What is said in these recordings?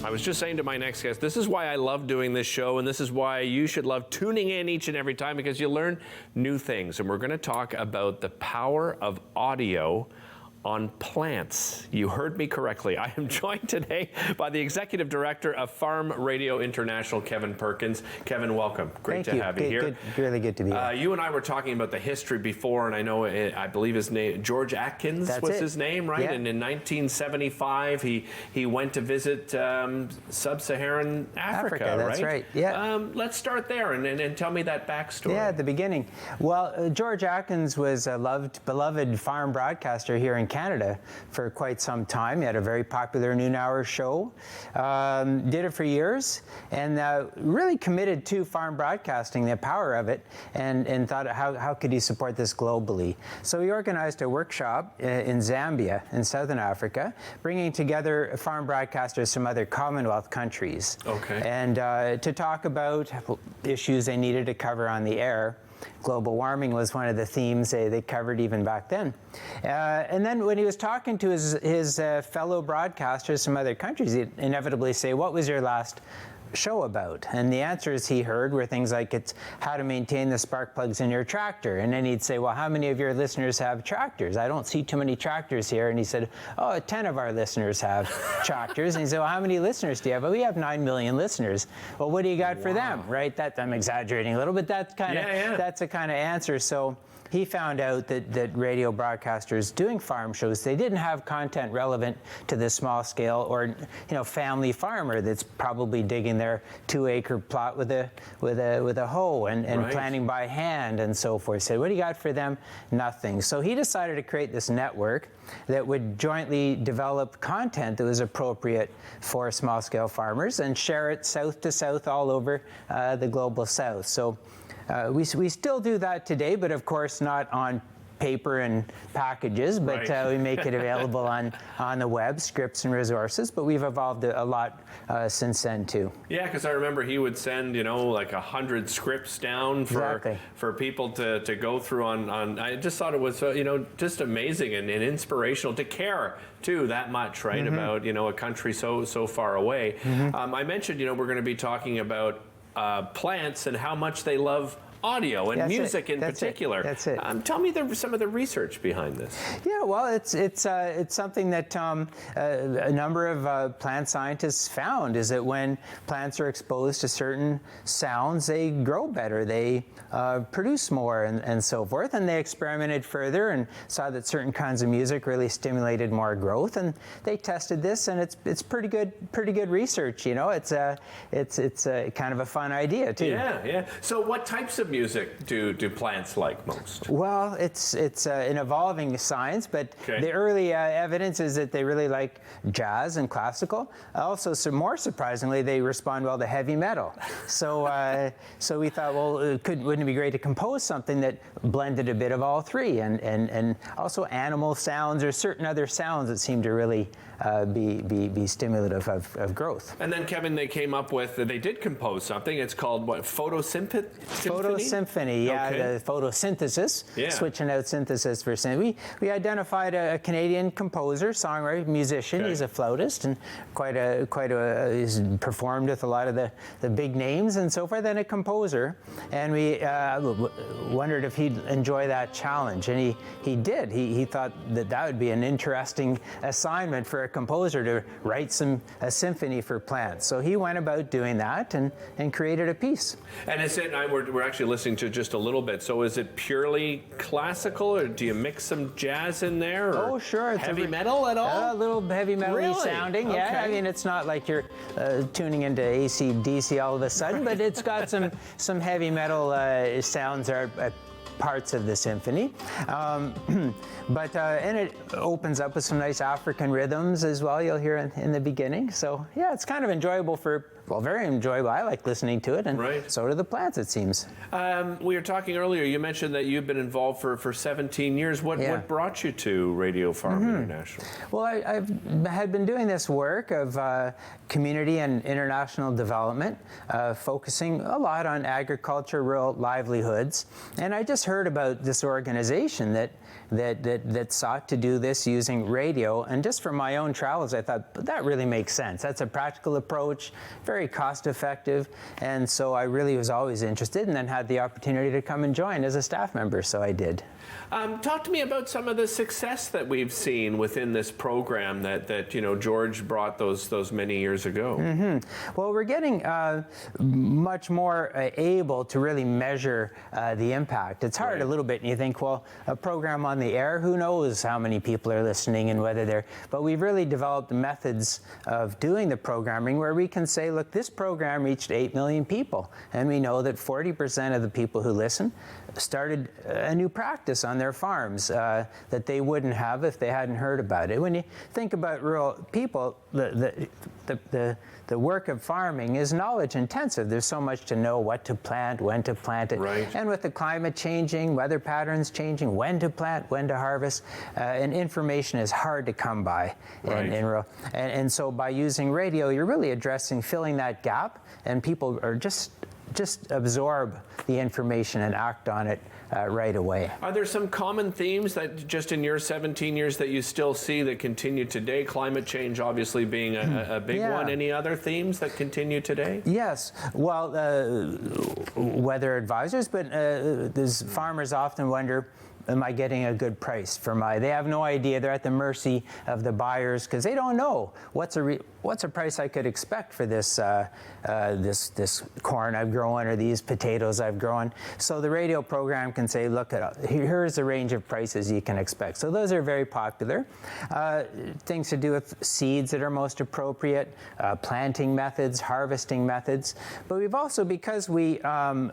I was just saying to my next guest, this is why I love doing this show, and this is why you should love tuning in each and every time, because you learn new things. And we're going to talk about the power of audio on plants. You heard me correctly. I am joined today by the Executive Director of Farm Radio International, Kevin Perkins. Kevin, welcome. Great to have you here. Good, really good to be here. You and I were talking about the history before, and I know, I believe his name, George Atkins was his name, right? Yeah. And in 1975, he went to visit sub-Saharan Africa, that's right. Yeah. Let's start there and tell me that backstory. Yeah, at the beginning. Well, George Atkins was a beloved farm broadcaster here in Canada for quite some time. He had a very popular noon hour show, did it for years, and really committed to farm broadcasting, the power of it, and thought how could he support this globally. So he organized a workshop in Zambia in Southern Africa, bringing together farm broadcasters from other Commonwealth countries, and to talk about issues they needed to cover on the air. Global warming was one of the themes they covered even back then. And then when he was talking to his fellow broadcasters from other countries, he'd inevitably say, "What was your last show about?" And the answers he heard were things like, it's how to maintain the spark plugs in your tractor. And then he'd say, "Well, how many of your listeners have tractors? I don't see too many tractors here." And he said, "Oh, 10 of our listeners have tractors." And he said, "Well, how many listeners do you have?" "Well, we have 9 million listeners." "Well, what do you got for them?" Right? That I'm exaggerating a little, but that's the kind of answer. So he found out that radio broadcasters doing farm shows, they didn't have content relevant to the small scale or family farmer that's probably digging their 2-acre plot with a hoe and planting by hand and so forth. So what do you got for them? Nothing. So he decided to create this network that would jointly develop content that was appropriate for small scale farmers and share it south to south all over the global south. So we still do that today, but of course not on paper and packages, but we make it available on the web, scripts and resources, but we've evolved a lot since then too. Yeah, because I remember he would send, like 100 scripts down for people to go through on I just thought it was, just amazing and inspirational to care too that much, right, about, a country so far away. I mentioned, we're going to be talking about plants and how much they love audio and music in particular. That's it. Tell me some of the research behind this. Yeah, well, it's something that a number of plant scientists found, is that when plants are exposed to certain sounds, they grow better, they produce more, and so forth. And they experimented further and saw that certain kinds of music really stimulated more growth. And they tested this, and it's pretty good research. It's kind of a fun idea too. Yeah. So what types of music do plants like most? Well, it's an evolving science, but the early evidence is that they really like jazz and classical. Also, more surprisingly, they respond well to heavy metal. So we thought, well, wouldn't it be great to compose something that blended a bit of all three, and also animal sounds or certain other sounds that seem to really be stimulative of growth. And then, Kevin, they did compose something. It's called what? PhotoSymphony? PhotoSymphony, the photosynthesis, switching out synthesis for symphony. We identified a Canadian composer, songwriter, musician. He's a flautist and he's performed with a lot of the big names and so forth, and a composer. And we wondered if he'd enjoy that challenge, and he did. He thought that would be an interesting assignment for a composer to write a symphony for plants. So he went about doing that and created a piece. And we're actually listening to just a little bit. So is it purely classical, or do you mix some jazz in there? Or oh, sure. It's heavy metal at all? A little heavy metal-y sounding. Okay. Yeah, I mean, it's not like you're tuning into AC/DC all of a sudden, but it's got some heavy metal sounds are parts of the symphony. And it opens up with some nice African rhythms as well, you'll hear in the beginning. So yeah, it's kind of enjoyable for very enjoyable. I like listening to it, and so do the plants, it seems. We were talking earlier, you mentioned that you've been involved for 17 years. What brought you to Radio Farm International? Well, I had been doing this work of community and international development, focusing a lot on agriculture, rural livelihoods. And I just heard about this organization that sought to do this using radio. And just from my own travels, I thought, that really makes sense. That's a practical approach, very cost effective. And so I really was always interested, and then had the opportunity to come and join as a staff member, so I did. Talk to me about some of the success that we've seen within this program that George brought those many years ago. Well, we're getting much more able to really measure the impact. It's hard a little bit, and you think, well, a program on the air, who knows how many people are listening and whether they're... But we've really developed methods of doing the programming where we can say, look, this program reached 8 million people, and we know that 40% of the people who listen started a new practice on their farms that they wouldn't have if they hadn't heard about it. When you think about rural people, the work of farming is knowledge intensive. There's so much to know: what to plant, when to plant it, and with the climate changing, weather patterns changing, when to plant, when to harvest, and information is hard to come by in rural. And so by using radio, you're really addressing, filling that gap, and people are just absorb the information and act on it right away. Are there some common themes that just in your 17 years that you still see that continue today? Climate change obviously being a big one. Any other themes that continue today? Yes. Well, weather advisors, but farmers often wonder, am I getting a good price for they have no idea. They're at the mercy of the buyers because they don't know what's a price I could expect for this this corn I've grown or these potatoes I've grown. So the radio program can say, look, here's the range of prices you can expect. So those are very popular. Things to do with seeds that are most appropriate, planting methods, harvesting methods. But we've also, because we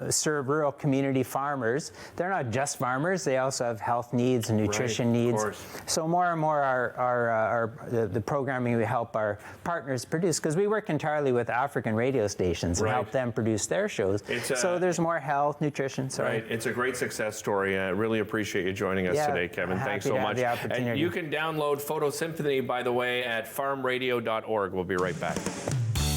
serve rural community farmers, they're not just farmers, they also have health needs and nutrition needs. So more and more the programming we help our partners produce, because we work entirely with African radio stations and help them produce their shows. So there's more health, nutrition. It's a great success story. I really appreciate you joining us today, Kevin. Thanks so much. And you can download PhotoSymphony, by the way, at farmradio.org. We'll be right back.